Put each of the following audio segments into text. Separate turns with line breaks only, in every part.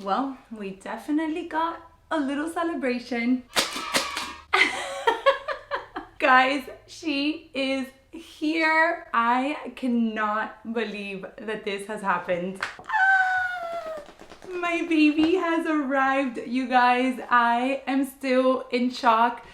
Well, we definitely got a little celebration. Guys, she is here. I cannot believe that this has happened. My baby has arrived, you guys. I am still in shock.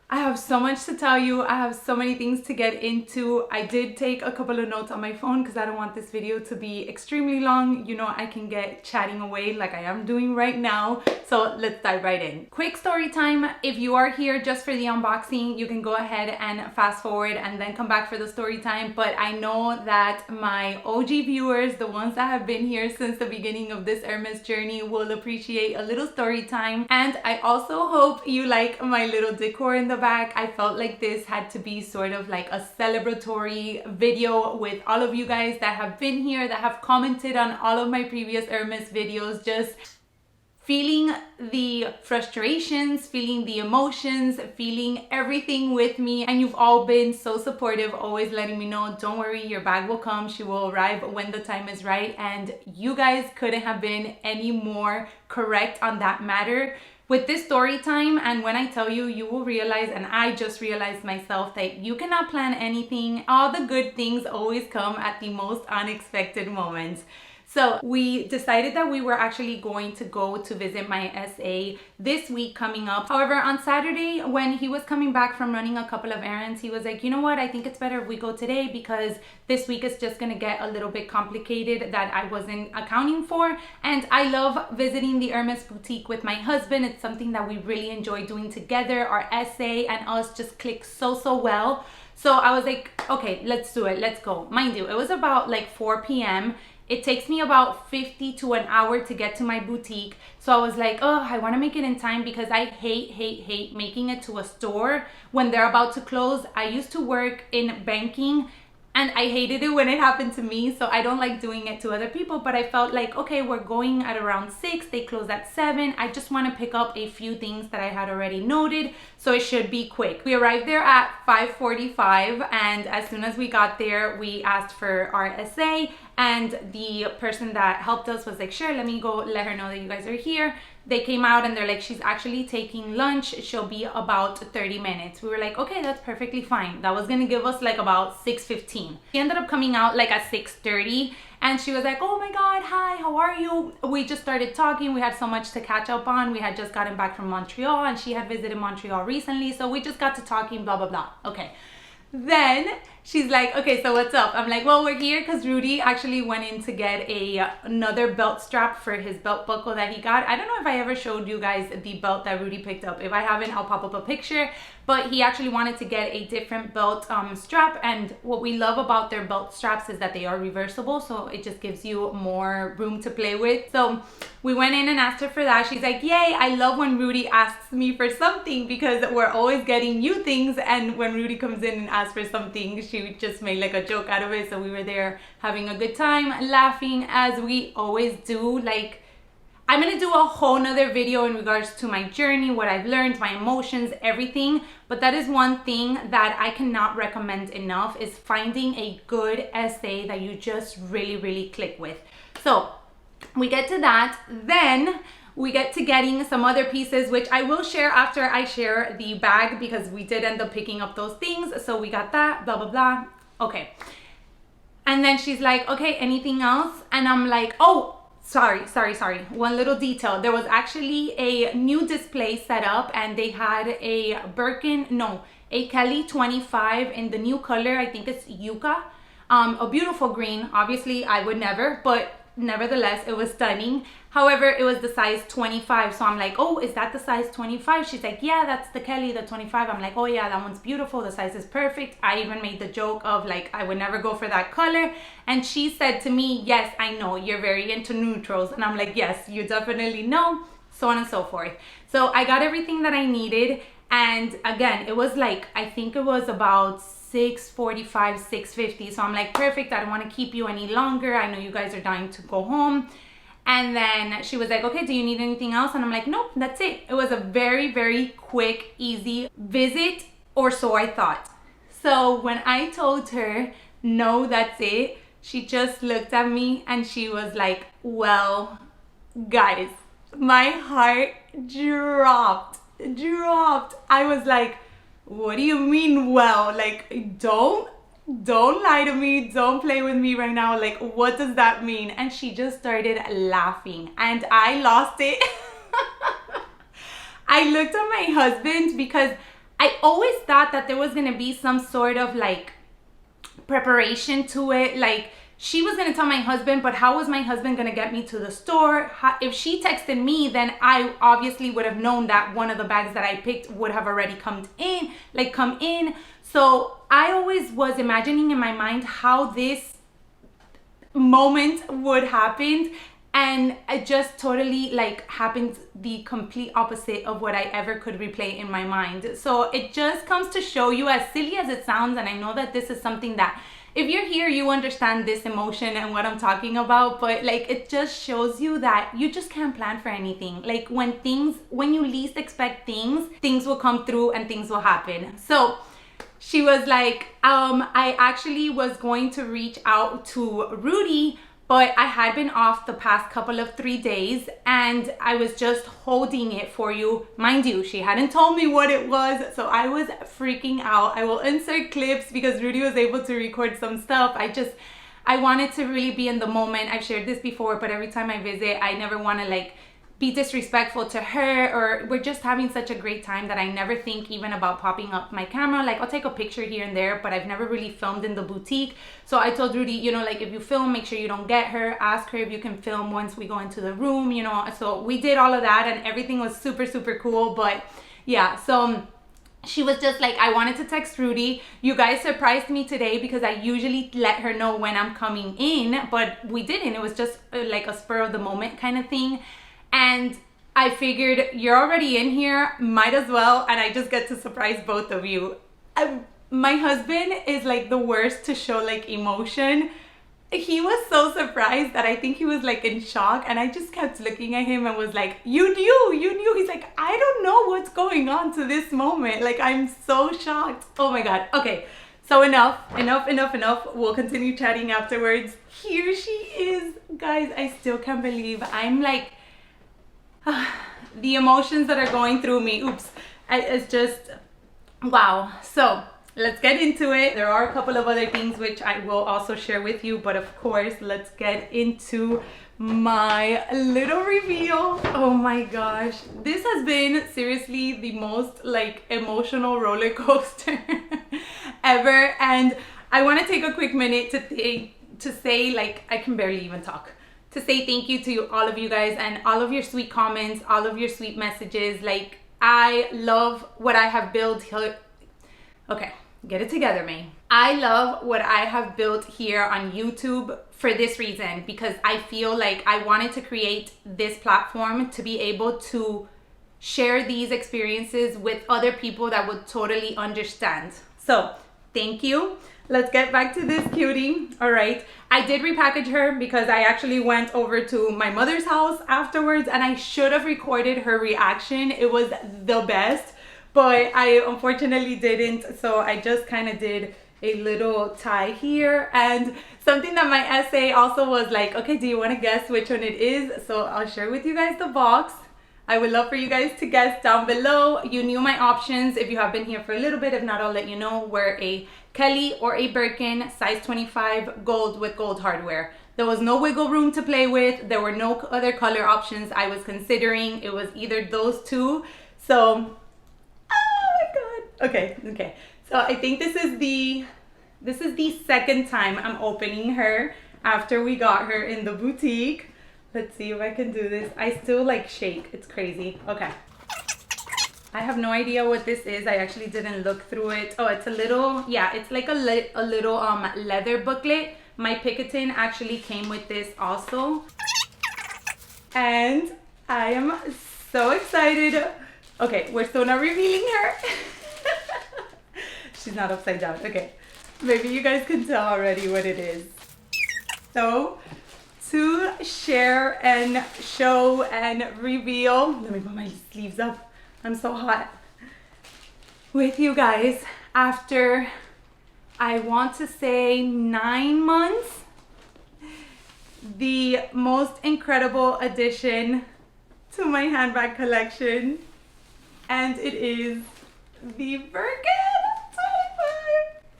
I have so much to tell you. I have so many things to get into. I did take a couple of notes on my phone because I don't want this video to be extremely long. You know, I can get chatting away like I am doing right now. So let's dive right in. Quick story time. If you are here just for the unboxing, you can go ahead and fast forward and then come back for the story time. But I know that my OG viewers, the ones that have been here since the beginning of this Hermes journey, will appreciate a little story time. And I also hope you like my little decor in the back. I felt like this had to be sort of like a celebratory video with all of you guys that have been here, that have commented on all of my previous Hermes videos, just feeling the frustrations, feeling the emotions, feeling everything with me. And you've all been so supportive, always letting me know, don't worry, your bag will come, she will arrive when the time is right. And you guys couldn't have been any more correct on that matter. With this story time, and when I tell you, you will realize, and I just realized myself, that you cannot plan anything. All the good things always come at the most unexpected moments. So we decided that we were actually going to go to visit my SA this week coming up. However, on Saturday, when he was coming back from running a couple of errands, he was like, you know what, I think it's better if we go today because this week is just gonna get a little bit complicated that I wasn't accounting for. And I love visiting the Hermes boutique with my husband. It's something that we really enjoy doing together. Our SA and us just click so well. So I was like, okay, let's do it, let's go. Mind you, it was about like 4 p.m. It takes me about 50 to an hour to get to my boutique. So I was like, oh, I want to make it in time because I hate making it to a store when they're about to close. I used to work in banking and I hated it when it happened to me. So I don't like doing it to other people, but I felt like, okay, we're going at around 6, they close at 7. I just want to pick up a few things that I had already noted, so it should be quick. We arrived there at 5:45, and as soon as we got there, we asked for our SA, and the person that helped us was like, sure, let me go let her know that you guys are here. They came out and they're like, she's actually taking lunch. She'll be about 30 minutes. We were like, okay, that's perfectly fine. That was gonna give us like about 6:15. She ended up coming out like at 6:30 and she was like, oh my God, hi, how are you? We just started talking. We had so much to catch up on. We had just gotten back from Montreal and she had visited Montreal recently. So we just got to talking, blah, blah, blah. Okay. Then she's like, okay, so what's up? I'm like, well, we're here because Rudy actually went in to get another belt strap for his belt buckle that he got. I don't know if I ever showed you guys the belt that Rudy picked up. If I haven't, I'll pop up a picture. But he actually wanted to get a different belt strap. And what we love about their belt straps is that they are reversible. So it just gives you more room to play with. So we went in and asked her for that. She's like, yay, I love when Rudy asks me for something because we're always getting new things. And when Rudy comes in and asks for something, she just made like a joke out of it. So we were there having a good time, laughing as we always do. Like, I'm gonna do a whole nother video in regards to my journey, what I've learned, my emotions, everything. But that is one thing that I cannot recommend enough, is finding a good SA that you just really click with. So we get to that. Then we get to getting some other pieces, which I will share after I share the bag because we did end up picking up those things. So we got that, blah, blah, blah. Okay. And then she's like, okay, anything else? And I'm like, oh, sorry. One little detail. There was actually a new display set up and they had a Birkin, no, a Kelly 25 in the new color. I think it's Yucca. A beautiful green. Obviously, I would never, but nevertheless, it was stunning. However, it was the size 25. So I'm like, oh, is that the size 25? She's like, yeah, that's the Kelly, the 25. I'm like, oh yeah, that one's beautiful. The size is perfect. I even made the joke of like, I would never go for that color. And she said to me, yes, I know you're very into neutrals. And I'm like, yes, you definitely know, so on and so forth. So I got everything that I needed. And again, it was like, I think it was about 6:45, 6:50. So I'm like, perfect. I don't want to keep you any longer. I know you guys are dying to go home. And then she was like, okay, do you need anything else? And I'm like, nope, that's it. It was a very quick, easy visit, or so I thought. So when I told her, no, that's it, she just looked at me and she was like, well, guys, my heart dropped. I was like, what do you mean, well? Like, don't lie to me, don't play with me right now. Like, what does that mean? And she just started laughing and I lost it. I looked at my husband because I always thought that there was gonna be some sort of like preparation to it. Like, she was gonna tell my husband, but how was my husband gonna get me to the store? If she texted me, then I obviously would have known that one of the bags that I picked would have already come in. So I always was imagining in my mind how this moment would happen, and it just totally like happened the complete opposite of what I ever could replay in my mind. So it just comes to show you, as silly as it sounds, and I know that this is something that if you're here, you understand this emotion and what I'm talking about, but like, it just shows you that you just can't plan for anything. Like, when you least expect things will come through and things will happen. So she was like, I actually was going to reach out to Rudy, but I had been off the past couple of 3 days and I was just holding it for you. Mind you, she hadn't told me what it was, so I was freaking out. I will insert clips because Rudy was able to record some stuff. I wanted to really be in the moment. I've shared this before, but every time I visit, I never want to like be disrespectful to her, or we're just having such a great time that I never think even about popping up my camera. Like, I'll take a picture here and there, but I've never really filmed in the boutique. So I told Rudy, you know, like, if you film, make sure you don't get her. Ask her if you can film once we go into the room, you know. So we did all of that and everything was super, super cool. But yeah, so she was just like, I wanted to text Rudy. You guys surprised me today because I usually let her know when I'm coming in, but we didn't. It was just like a spur of the moment kind of thing. And I figured, you're already in here, might as well, and I just get to surprise both of you. My husband is like the worst to show like emotion. He was so surprised that I think he was like in shock, and I just kept looking at him and was like, you knew. He's like, I don't know what's going on to this moment. Like, I'm so shocked. Oh my God. Okay, so enough. We'll continue chatting afterwards. Here she is. Guys, I still can't believe I'm like, the emotions that are going through me. Oops. It's just, wow. So let's get into it. There are a couple of other things which I will also share with you, but of course, let's get into my little reveal. Oh my gosh. This has been seriously the most like emotional roller coaster ever. And I want to take a quick minute to say, like, I can barely even talk. To say thank you to all of you guys and all of your sweet comments, all of your sweet messages. Like, I love what I have built here. Okay, get it together, May. I love what I have built here on YouTube for this reason, because I feel like I wanted to create this platform to be able to share these experiences with other people that would totally understand. So, thank you. Let's get back to this cutie. All right, I did repackage her because I actually went over to my mother's house afterwards and I should have recorded her reaction. It was the best, but I unfortunately didn't. So I just kind of did a little tie here, and something that my essay also was like, okay, do you want to guess which one it is? So I'll share with you guys the box. I would love for you guys to guess down below. You knew my options if you have been here for a little bit. If not, I'll let you know. Were a Kelly or a Birkin, size 25, gold with gold hardware. There was no wiggle room to play with. There were no other color options I was considering. It was either those two. So, oh my God. Okay. So I think this is the second time I'm opening her after we got her in the boutique. Let's see if I can do this. I still like shake. It's crazy. Okay. I have no idea what this is. I actually didn't look through it. Oh, it's a little, yeah, it's like a little leather booklet. My Picotin actually came with this also. And I am so excited. Okay, we're still not revealing her. She's not upside down. Okay, maybe you guys can tell already what it is. So, to share and show and reveal, let me put my sleeves up. I'm so hot. With you guys, after I want to say 9 months, the most incredible addition to my handbag collection, and it is the Birkin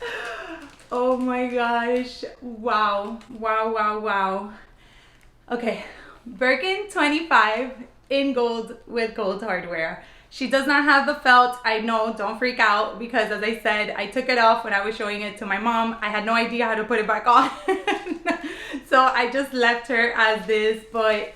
25. Oh my gosh, wow, wow, wow, wow. Okay, Birkin 25 in gold with gold hardware. She does not have the felt. I know, don't freak out, because as I said, I took it off when I was showing it to my mom. I had no idea how to put it back on. So I just left her as this, but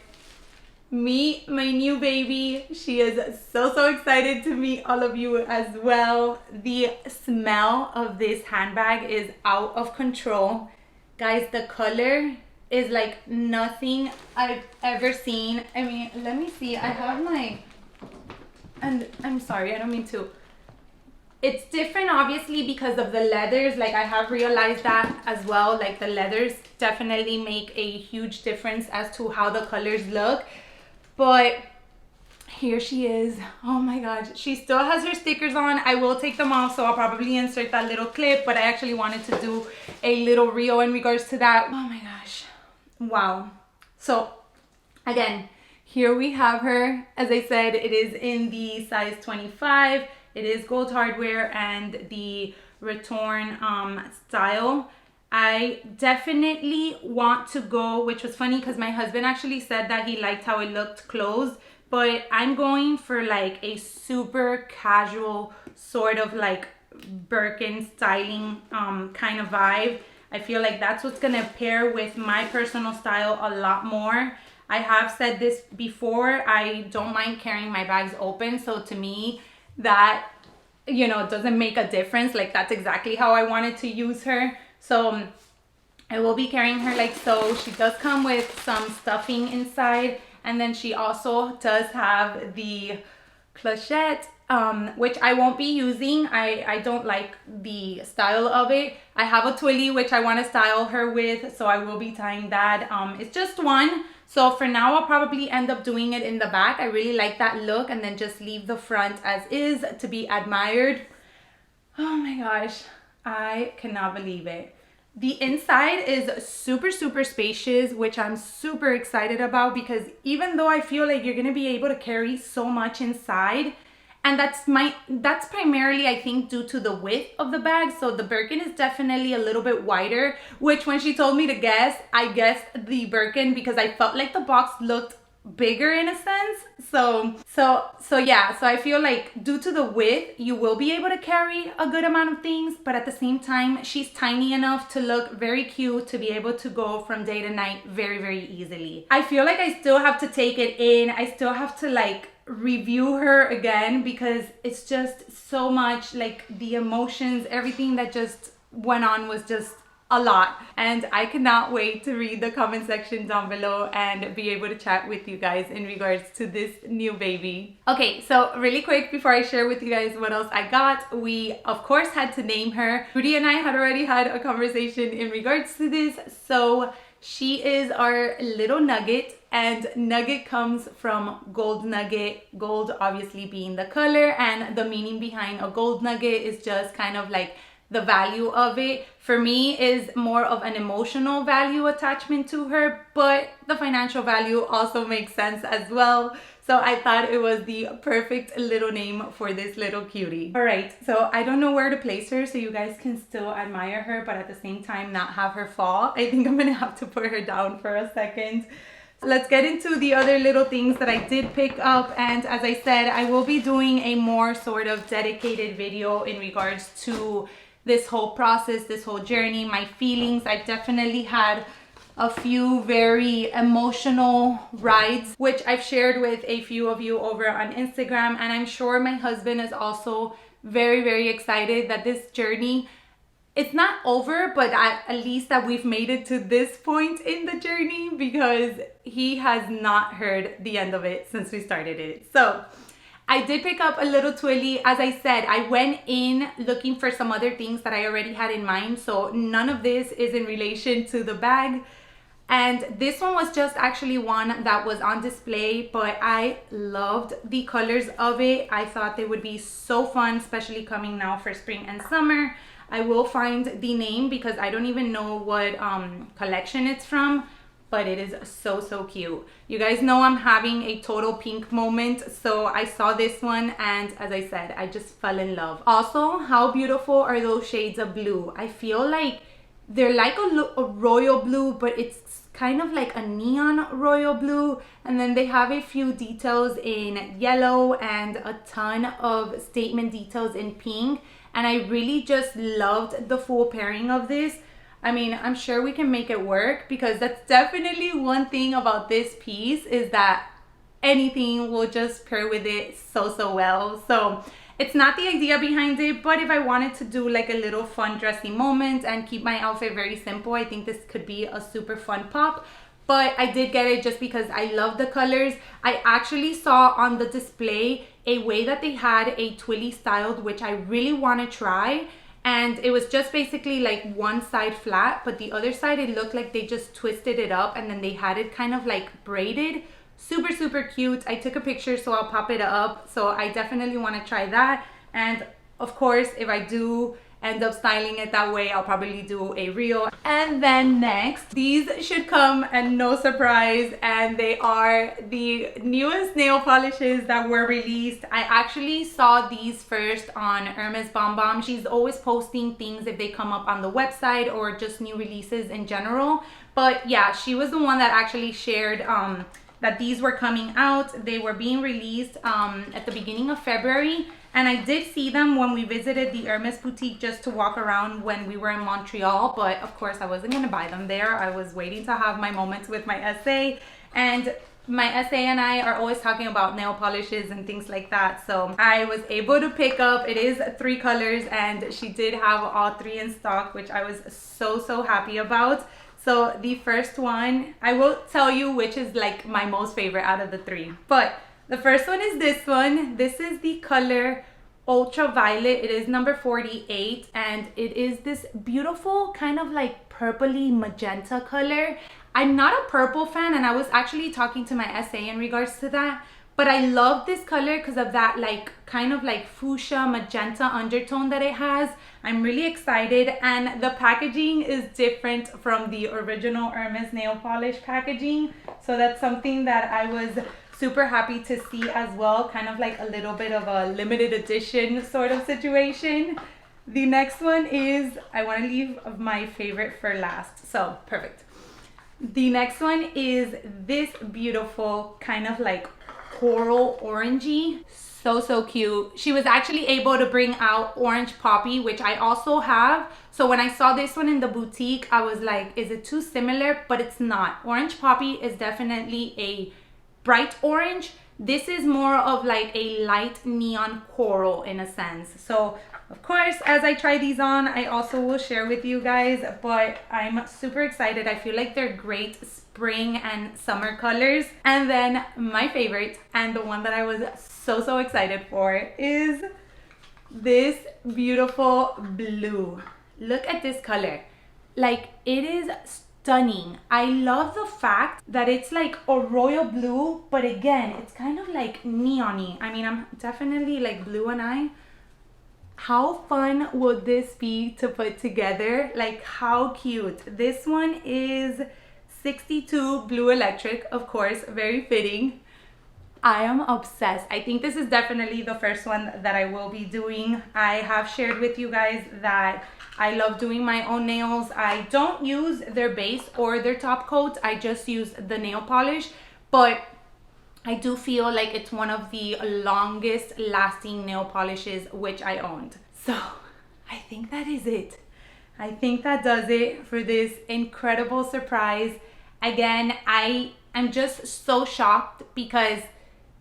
meet my new baby. She is so excited to meet all of you as well. The smell of this handbag is out of control. Guys, the color is like nothing I've ever seen. I mean, let me see. I have my... And I'm sorry, I don't mean to. It's different obviously because of the leathers. Like, I have realized that as well. Like, the leathers definitely make a huge difference as to how the colors look. But here she is. Oh my gosh, she still has her stickers on. I will take them off, so I'll probably insert that little clip, but I actually wanted to do a little reel in regards to that. Oh my gosh, wow. So again, here we have her. As I said, it is in the size 25. It is gold hardware and the return style. I definitely want to go, which was funny because my husband actually said that he liked how it looked closed, but I'm going for like a super casual sort of like Birkin styling kind of vibe. I feel like that's what's gonna pair with my personal style a lot more. I have said this before, I don't mind carrying my bags open, so to me that, you know, doesn't make a difference. Like, that's exactly how I wanted to use her. So I will be carrying her like so. She does come with some stuffing inside, and then she also does have the clochette, which I won't be using. I don't like the style of it. I have a Twilly which I want to style her with, so I will be tying that. It's just one, so for now I'll probably end up doing it in the back. I really like that look, and then just leave the front as is to be admired. Oh my gosh, I cannot believe it. The inside is super spacious, which I'm super excited about, because even though I feel like you're gonna be able to carry so much inside, and that's primarily, I think, due to the width of the bag. So the Birkin is definitely a little bit wider, which when she told me to guess, I guessed the Birkin because I felt like the box looked bigger in a sense. So yeah, so I feel like due to the width, you will be able to carry a good amount of things, but at the same time, she's tiny enough to look very cute, to be able to go from day to night very easily. I feel like I still have to take it in. I still have to like review her again, because it's just so much, like the emotions, everything that just went on was just a lot, and I cannot wait to read the comment section down below and be able to chat with you guys in regards to this new baby. Okay, so really quick before I share with you guys what else I got, we of course had to name her. Rudy and I had already had a conversation in regards to this, so she is our little nugget, and nugget comes from gold nugget, gold obviously being the color, and the meaning behind a gold nugget is just kind of like the value of it. For me is more of an emotional value attachment to her, but the financial value also makes sense as well. So I thought it was the perfect little name for this little cutie. All right, so I don't know where to place her so you guys can still admire her, but at the same time not have her fall. I think I'm gonna have to put her down for a second. Let's get into the other little things that I did pick up, and as I said, I will be doing a more sort of dedicated video in regards to this whole process, this whole journey, my feelings. I've definitely had a few very emotional rides, which I've shared with a few of you over on Instagram, and I'm sure my husband is also very excited that this journey, it's not over, but at least that we've made it to this point in the journey, because he has not heard the end of it since we started it. So I did pick up a little Twilly. As I said, I went in looking for some other things that I already had in mind, so none of this is in relation to the bag. And this one was just actually one that was on display, but I loved the colors of it. I thought they would be so fun, especially coming now for spring and summer. I will find the name because I don't even know what collection it's from, but it is so cute. You guys know I'm having a total pink moment, so I saw this one and as I said, I just fell in love. Also, how beautiful are those shades of blue? I feel like they're like a royal blue, but it's kind of like a neon royal blue, and then they have a few details in yellow and a ton of statement details in pink, and I really just loved the full pairing of this. I mean, I'm sure we can make it work, because that's definitely one thing about this piece, is that anything will just pair with it so well. So it's not the idea behind it, but if I wanted to do like a little fun dressy moment and keep my outfit very simple, I think this could be a super fun pop. But I did get it just because I love the colors. I actually saw on the display a way that they had a Twilly styled, which I really want to try. And it was just basically like one side flat, but the other side, it looked like they just twisted it up and then they had it kind of like braided. Super cute. I took a picture, so I'll pop it up. So I definitely want to try that. And of course, if I do end up styling it that way, I'll probably do a reel. And then next, these should come and no surprise, and they are the newest nail polishes that were released. I actually saw these first on Hermes Bomb. She's always posting things if they come up on the website or just new releases in general. But yeah, she was the one that actually shared that these were coming out. They were being released at the beginning of February, and I did see them when we visited the Hermes boutique just to walk around when we were in Montreal, but of course I wasn't gonna buy them there. I was waiting to have my moments with my essay, and my essay and I are always talking about nail polishes and things like that, so I was able to pick up, it is 3 colors, and she did have all 3 in stock, which I was so happy about. So the first one, I will tell you which is like my most favorite out of the 3. But the first one is this one. This is the color Ultraviolet. It is number 48, and it is this beautiful kind of like purpley magenta color. I'm not a purple fan, and I was actually talking to my essay in regards to that. But I love this color because of that like kind of like fuchsia magenta undertone that it has. I'm really excited, and the packaging is different from the original Hermes nail polish packaging. So that's something that I was super happy to see as well, kind of like a little bit of a limited edition sort of situation. The next one is, I want to leave my favorite for last. So perfect. The next one is this beautiful kind of like coral orangey, so cute. She was actually able to bring out orange poppy, which I also have. So when I saw this one in the boutique, I was like, is it too similar? But it's not. Orange poppy is definitely a bright orange. This is more of like a light neon coral in a sense. So of course, as I try these on, I also will share with you guys, but I'm super excited. I feel like they're great spring and summer colors. And then my favorite, and the one that I was so excited for, is this beautiful blue. Look at this color. Like, it is stunning. I love the fact that it's like a royal blue, but again, it's kind of like neon-y. I mean, I'm definitely like blue and I. How fun would this be to put together? Like, how cute. This one is 62 Blue Electrique, of course, very fitting. I am obsessed. I think this is definitely the first one that I will be doing. I have shared with you guys that I love doing my own nails. I don't use their base or their top coat. I just use the nail polish, but I do feel like it's one of the longest lasting nail polishes which I owned. So I think that is it. I think that does it for this incredible surprise. Again, I am just so shocked because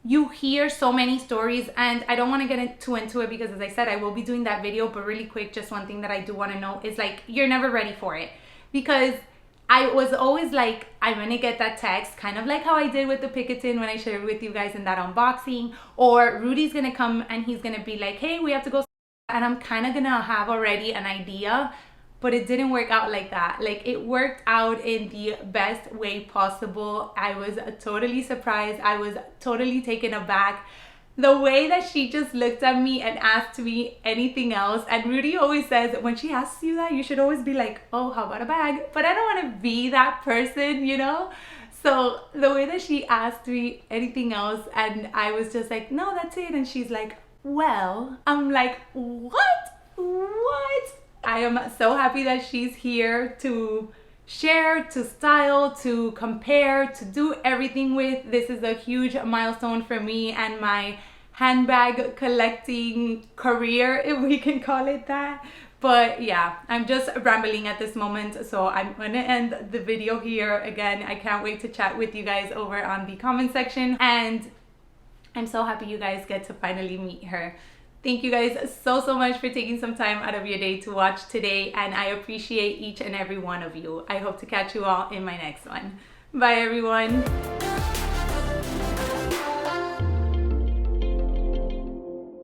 you hear so many stories, and I don't want to get too into it because, as I said, I will be doing that video, but really quick, just one thing that I do want to know is like, you're never ready for it, because I was always like, I'm gonna get that text, kind of like how I did with the Picketon when I shared with you guys in that unboxing, or Rudy's gonna come and he's gonna be like, hey, we have to go, and I'm kind of gonna have already an idea, but it didn't work out like that. Like, it worked out in the best way possible. I was totally surprised. I was totally taken aback. the way that she just looked at me and asked me anything else. And Rudy always says when she asks you that, you should always be like, oh, how about a bag? But I don't want to be that person, you know? So the way that she asked me anything else and I was just like, no, that's it. And she's like, well, I'm like, what? I am so happy that she's here to share, to style, to compare, to do everything with. This is a huge milestone for me and my handbag collecting career, if we can call it that. But yeah, I'm just rambling at this moment, so I'm gonna end the video here. Again, I can't wait to chat with you guys over on the comment section, and I'm so happy you guys get to finally meet her. Thank you guys so much for taking some time out of your day to watch today, and I appreciate each and every one of you. I hope to catch you all in my next one. Bye everyone.